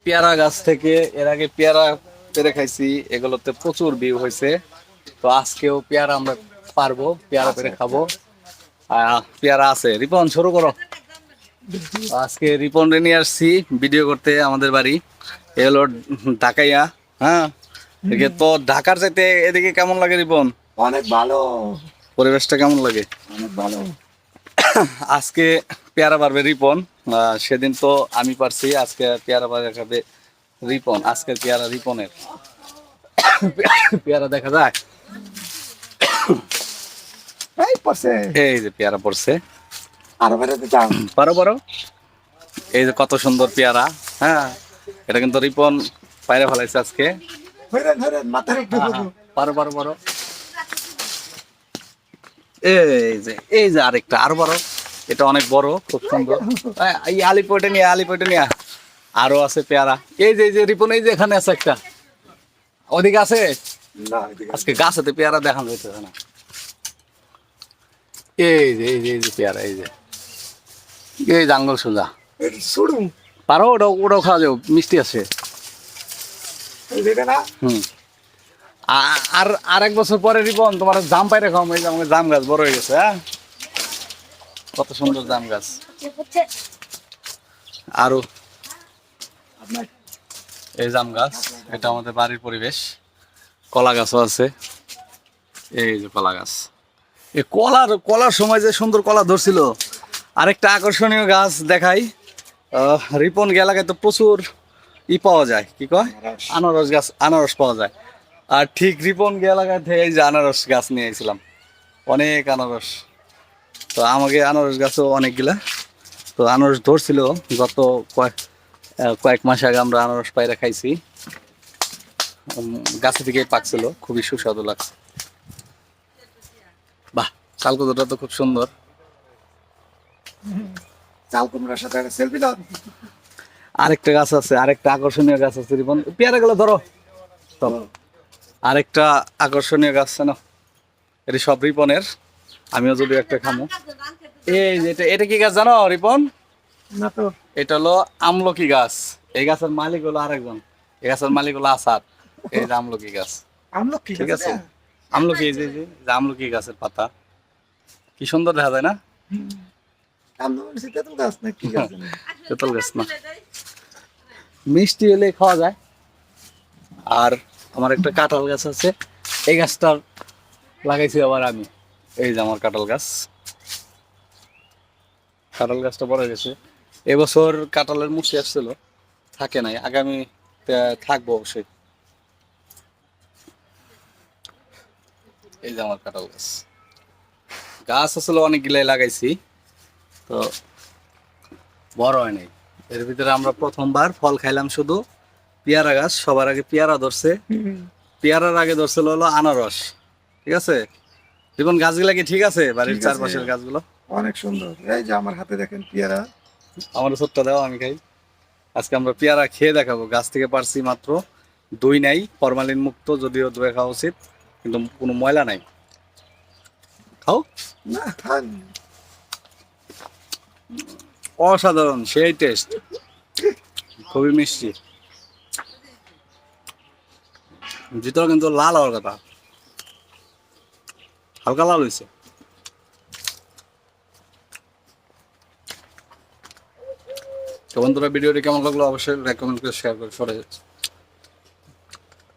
পেয়ারা গাছ থেকে এর আগে পেয়ারা পেরে খাইছি, এগুলোতে প্রচুর ভিউ হয়েছে। তো আজকেও পেয়ারা আমরা পারবো, পেয়ারা পেরে খাবো। পেয়ারা আছে। রিপন শুরু করো। আজকে রিপন রে নিয়ে আসছি ভিডিও করতে আমাদের বাড়ি। এ হলো ঢাকাইয়া। হ্যাঁ, এদিকে তো ঢাকার চাইতে এদিকে কেমন লাগে রিপন? অনেক ভালো। পরিবেশটা কেমন লাগে? অনেক ভালো। আজকে পেয়ারা পারবে রিপন। সেদিন তো আমি পারছি, আজকে পেয়ারা পারে খাবে রিপন। আজকের পেয়ারা রিপনের। পেয়ারা দেখা যায়। এই পড়ছে। এই যে পেয়ারা পড়ছে। আরো বেরোতে চাও? পারো পারো। এই যে কত সুন্দর পেয়ারা। হ্যাঁ, এটা কিন্তু রিপন পায়রা ফেলাইছে আজকে। ধরেন ধরেন, মাথার উপরে পড়বো। পারো পারো পারো। এই যে আরেকটা আরো বড়। এটা অনেক বড়, খুব সুন্দর। এই আলিপয়টা নিয়ে, আলিপয়টা নিয়ে। আরো আছে পেয়ারা। এই যে রিপন, এই যে এখানে আছে একটা। ওদিকে আছে। না, এদিকে আজকে গাছেতে পেয়ারা দেখানো যাইতেছে না। এই যে পেয়ারা, এই যে আঙ্গুল সোজা। এটা ছুড়ুম। পারো, ওটাও খাওয়া যাবে, মিষ্টি আছে। এই দেখে না? হুম। আর এক বছর পরে রিপন তোমার জাম পাইরে খাও। এই যে আমাকে জাম গাছ বড় হয়ে গেছে। হ্যাঁ, কত সুন্দর জাম গাছ। আরো আপনার এই জাম গাছ, এটা আমাদের বাড়ির পরিবেশ। কলা গাছও আছে। এই যে কলা গাছ। এই কলার সময় যে সুন্দর কলা ধরছিল। আরেকটা আকর্ষণীয় গাছ দেখাই। রিপন এলাকায় তো প্রচুর পাওয়া যায়, কি কয়, আনারস গাছ, আনারস পাওয়া যায়। আর ঠিক রিপন এলাকায় থেকে এই যে আনারস গাছ নিয়ে এসেছিলাম, অনেক আনারস। তো আমাকে আনারস গাছও অনেকগুলা। তো আনারস ধরছিল গত কয়েক মাস আগে, আমরা আনারস পায়রা খাইছি। গাছে থেকে পাকছিল, খুবই সুস্বাদু লাগছে। বাহ, কালকুদটা তো খুব সুন্দর। চাল কুমড়ার সাথে একটা সেলফি দাও। আরেকটা গাছ আছে, আরেকটা আকর্ষণীয় গাছ আছে রিপন, পেয়ারা গুলো ধরো। তো আরেকটা আকর্ষণীয় গাছ আছে না, এটি সব রিপনের। আমিও যদি একটা খামো। এই যে এটা কি গাছ জানো রিপন? না তো। এটা হলো আমলকি গাছ। এই গাছের মালিক হলো আরেকজন। এই গাছের মালিক হলো আসাদ। এই যে আমলকি গাছ। আমলো কি ঠিক আছে, আছে? আমলকি, এই যে আমলকি গাছের পাতা কি সুন্দর দেখা যায় না? আমলো মানে তেঁতুল গাছ না কি গাছ জানি? তেঁতুল গাছ না, মিষ্টি হলে খাওয়া যায়। আর আমার একটা কাঁঠাল গাছ আছে, এই গাছটা লাগাইছি আবার আমি। এই যে আমার কাঁঠাল গাছ, কাঁঠাল গাছটা বড় হয়ে গেছে। এবছর কাঁঠালের মুচি আসছিল, থাকে নাই, আগামী থাকবো অবশ্যই। এই যে আমার কাঁঠাল গাছ, গাছ আসলে অনেকগুলাই লাগাইছি, তো বড় হয় নাই। এর ভিতরে আমরা প্রথমবার ফল খাইলাম শুধু পেয়ারা গাছ। সবার আগে পেয়ারা ধরছে, পেয়ারার আগে ধরছিল হলো আনারস। ঠিক আছে জীবন, গাছগুলা কি ঠিক আছে? বাড়ির ঠিক আছে। চারপাশের গাছগুলো অনেক সুন্দর। এই যে আমার হাতে দেখেন পেয়ারা। আমার ছোট্ট দাও, আমি খাই। আজকে আমরা পেয়ারা খেয়ে দেখাবো, গাছ থেকে পারছি মাত্র। দই নাই, ফরমালিন মুক্ত, যদিও দই খাওয়া উচিত, কিন্তু কোনো ময়লা নাই। খাও। না খান। অসাধারণ, সেই টেস্ট, খুবই মিষ্টি। ভিতরে কিন্তু লাল হওয়ার কথা, হালকা লাল হয়েছে। তো বন্ধুরা, ভিডিওটি কেমন লাগলো অবশ্যই রেকমেন্ড করে শেয়ার করে সরে যাচ্ছে।